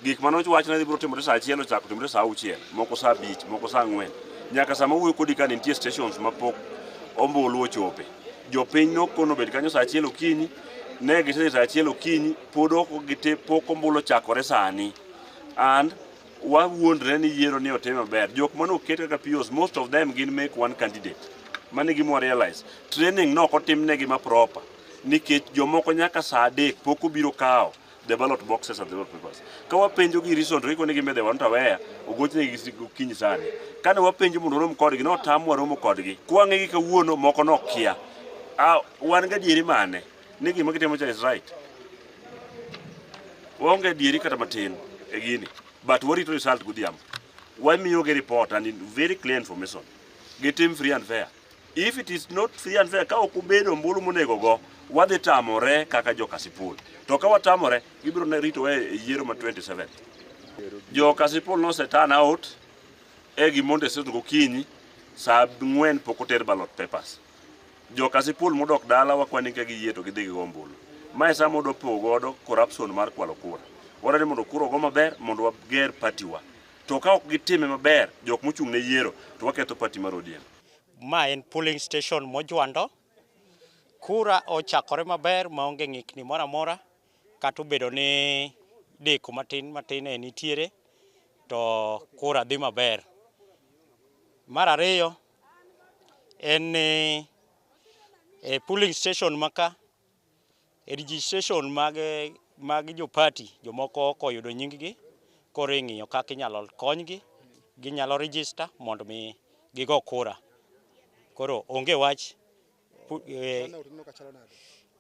Gik manoch wachna dhi biro timore saa 1 ochako timore saa 6, moko saa 5, moko saa 4. Nyaka sama wuoyo kodi ka nitie stations mapok ombulu ochope. Jopiny nokono bet kanyo saa 1 okinyi, ne gitedhi saa 1 okinyi, pod ok gite pok ombulu chakore sani. And wawuondre ni yiero ni otime maber. Jok manoket kaka POs, most of them gin make one candidate. Mane gimo realize. Training no otimnegi ma proper. Nikech jomoko nyaka saa 3 pok obiro kao the ballot boxes and the ballot papers. Ka wapenjo gi reason to ikone gi medhe wan tawea ogochne gi kinyi sani. Kane wapenjo mondo rom kodgi no tamwa romo kodgi. Kwange gi kawuono moko no kia. Wan ga dieri mane ni gima gitimo cha is right. Waonge dieri kata matin e gini. But warito result godhiambo. Wamiyo gi report and in very clear information. Gitim free and fair. If it is not free and fair, ka ok ubedo ombulu monego go, wadhi tamore kaka jo Kasipul. To ka watamore, gibiro ne rito yiero ma 27. Jo Kasipul no se turn out gimonde seto gokinyi saa 4 pok oter ballot papers. Jo Kasipul modok dala wakwani ka giyie to gidhi go ombulu. Mae sama odo pogodo corruption mar kwalo kura. Wadwani mondo kura go maber mondo wager party wa. To ka ok gitime maber, jok mochung' ne yiero to waketho party mar ODM. Ma en polling station mojwando. Kura ochakore maber maonge ng'ikni moro amora, kata obedo ni deko matin nitiere to kura dhi maber. Mar ariyo en polling station maka registration mag jo party jomoko ok oyudo nying-gi, koro ing'iyo kaka inyalo konygi, ginyalo register mondo mi gigo kura. Koro onge wach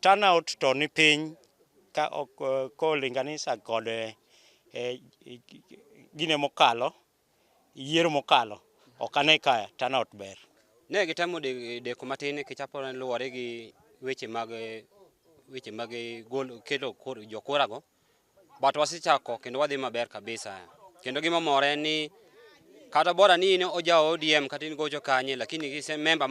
turnout to ni piny ka kolinganisa kod gine mokalo, yiero mokalo, ok ane ka turnout ber. Ne gitemo deko matin kichapo luwore gi weche mag gol kelo jokura go, but wasechako kendo wadhi maber kabisa. Kendo gima more ni kata bora ni ojao ODM kata in gocho kanye, lakini gise member